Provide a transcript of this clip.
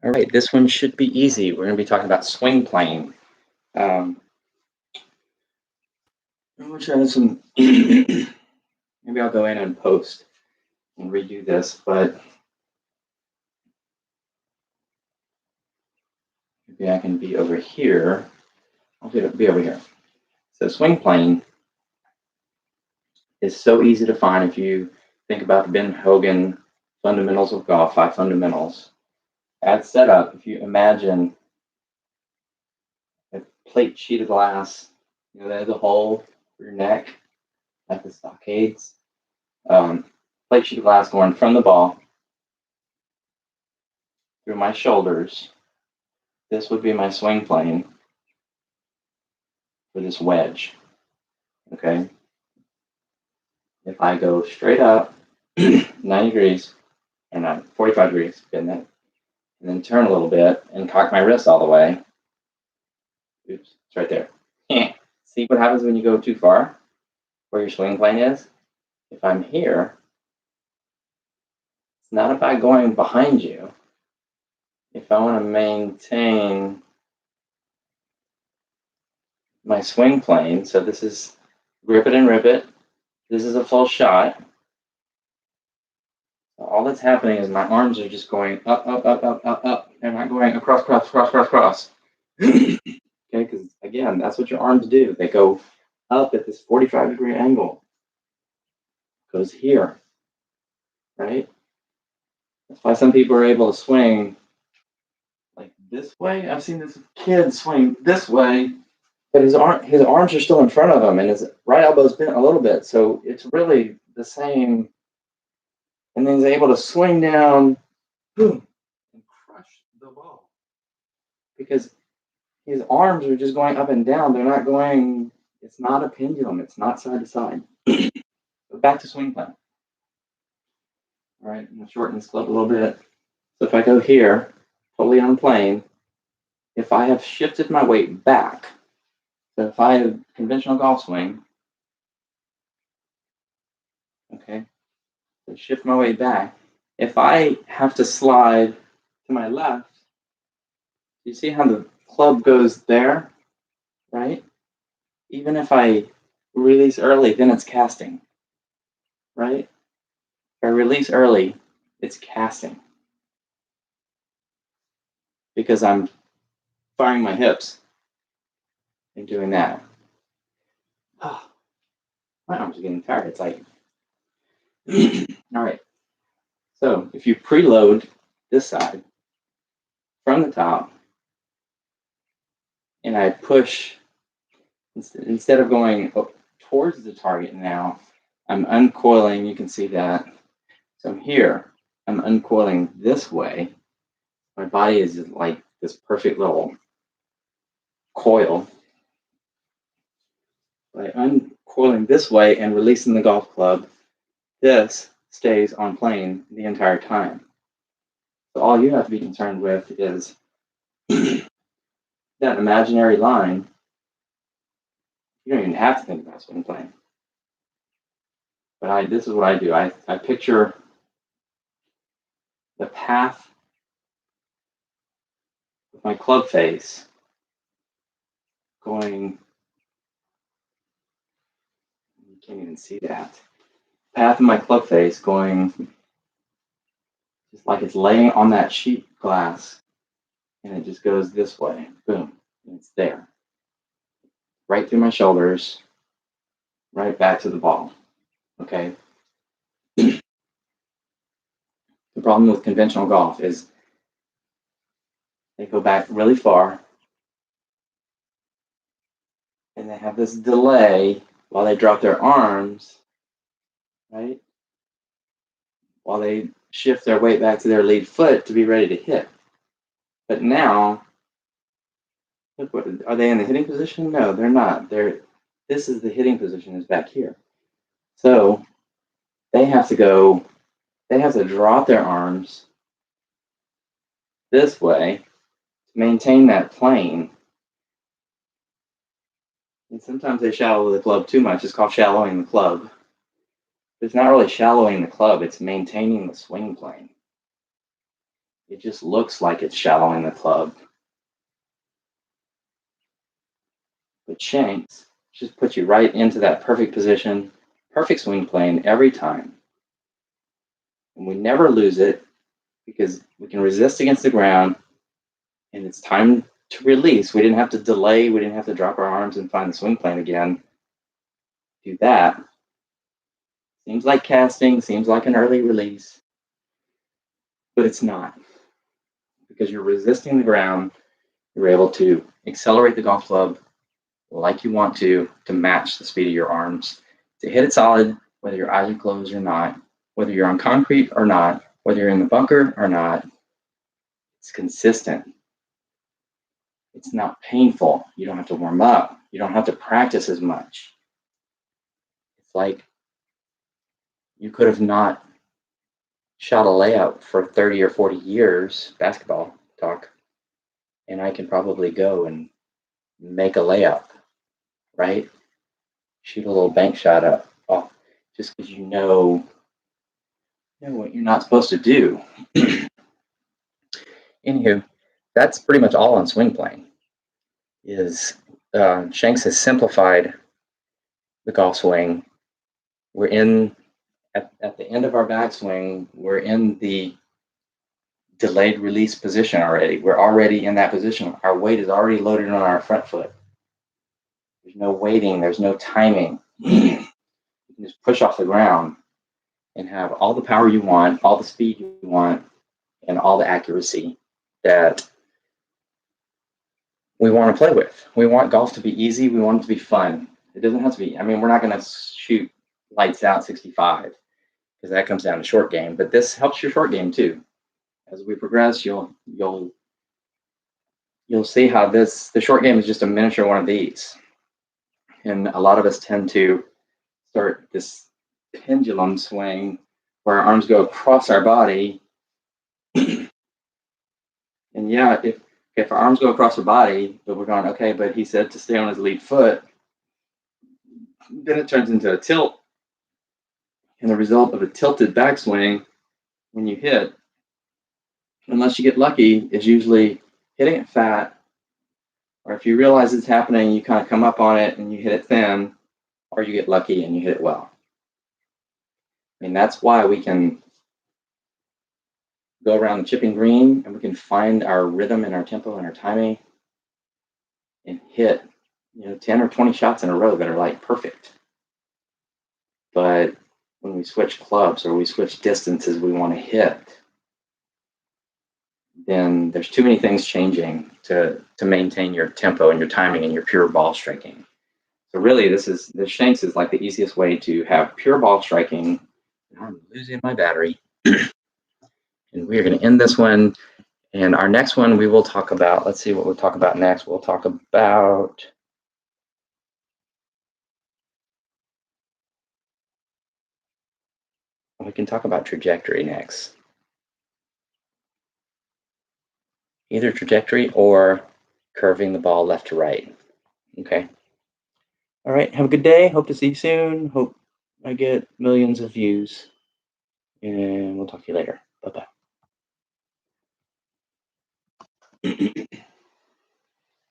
All right, this one should be easy. We're going to be talking about swing playing. Um, I'm going to try some. Maybe I'll go in and post and redo this, but maybe I can be over here. I'll be over here. So swing playing is so easy to find if you think about the Ben Hogan fundamentals of golf, 5 fundamentals. At setup, if you imagine a plate sheet of glass, there's a hole for your neck, like the stockades. Plate sheet of glass going from the ball through my shoulders. This would be my swing plane for this wedge. Okay. If I go straight up 90 degrees, or not 45 degrees, getting that, and then turn a little bit and cock my wrist all the way. Oops, it's right there. See what happens when you go too far where your swing plane is? If I'm here, it's not about going behind you. If I want to maintain my swing plane, so this is rip it and rip it. This is a full shot. All that's happening is my arms are just going up, up, up, up, up, up. They're not going across, cross, cross, cross, cross. Okay, because again, that's what your arms do. They go up at this 45-degree angle. Goes here, right? That's why some people are able to swing like this way. I've seen this kid swing this way, but his arms are still in front of him, and his right elbow's bent a little bit. So it's really the same. And then he's able to swing down, boom, and crush the ball because his arms are just going up and down. They're not going, it's not a pendulum. It's not side to side. But back to swing plane. All right, I'm going to shorten this clip a little bit. So if I go here, totally on plane, if I have shifted my weight back, so if I have conventional golf swing, okay, so shift my weight back. If I have to slide to my left, you see how the club goes there, right? Even if I release early, then it's casting, right? If I release early, it's casting because I'm firing my hips and doing that. Oh, my arms are getting tired. It's like, all right. So if you preload this side from the top and I push, instead of going towards the target now, I'm uncoiling. You can see that. So I'm here. I'm uncoiling this way. My body is like this perfect little coil. By uncoiling this way and releasing the golf club, this stays on plane the entire time. So all you have to be concerned with is that imaginary line. You don't even have to think about swing plane. But this is what I do. I picture the path with my club face going, you can't even see that. Path of my club face going just like it's laying on that sheet glass and it just goes this way. Boom. And it's there. Right through my shoulders, right back to the ball. Okay. The problem with conventional golf is they go back really far and they have this delay while they drop their arms, right? While they shift their weight back to their lead foot to be ready to hit. But now, look, are they in the hitting position? No, they're not. This is the hitting position is back here. So they have to drop their arms this way to maintain that plane. And sometimes they shallow the club too much. It's called shallowing the club. It's not really shallowing the club, it's maintaining the swing plane. It just looks like it's shallowing the club. But Shanks just puts you right into that perfect position, perfect swing plane every time. And we never lose it because we can resist against the ground and it's time to release. We didn't have to delay. We didn't have to drop our arms and find the swing plane again. Do that. Seems like casting, seems like an early release, but it's not. Because you're resisting the ground, you're able to accelerate the golf club like you want to match the speed of your arms, to hit it solid, whether your eyes are closed or not, whether you're on concrete or not, whether you're in the bunker or not. It's consistent. It's not painful. You don't have to warm up. You don't have to practice as much. It's like you could have not shot a layup for 30 or 40 years, basketball talk, and I can probably go and make a layup, right? Shoot a little bank shot up off just because you know what you're not supposed to do. Anywho, that's pretty much all on swing plane. Shanks has simplified the golf swing. We're in at the end of our backswing. We're in the delayed release position already. We're already in that position. Our weight is already loaded on our front foot. There's no waiting. There's no timing. You can just push off the ground and have all the power you want, all the speed you want, and all the accuracy that we want to play with. We want golf to be easy. We want it to be fun. It doesn't have to be. I mean, we're not going to shoot lights out 65 because that comes down to short game. But this helps your short game too. As we progress, you'll see how the short game is just a miniature one of these. And a lot of us tend to start this pendulum swing where our arms go across our body. And yeah, if our arms go across our body, but we're going, okay, but he said to stay on his lead foot, then it turns into a tilt. And the result of a tilted backswing when you hit, unless you get lucky, is usually hitting it fat, or if you realize it's happening, you kind of come up on it and you hit it thin, or you get lucky and you hit it well. I mean, that's why we can go around the chipping green and we can find our rhythm and our tempo and our timing and hit 10 or 20 shots in a row that are like perfect. But when we switch clubs or we switch distances we want to hit, then there's too many things changing to maintain your tempo and your timing and your pure ball striking. So really, the Shanks is like the easiest way to have pure ball striking. I'm losing my battery. And we're going to end this one. And our next one, we will talk about, let's see what we'll talk about next. We'll talk about, we can talk about trajectory next. Either trajectory or curving the ball left to right. Okay. All right. Have a good day. Hope to see you soon. Hope I get millions of views. And we'll talk to you later. Bye-bye.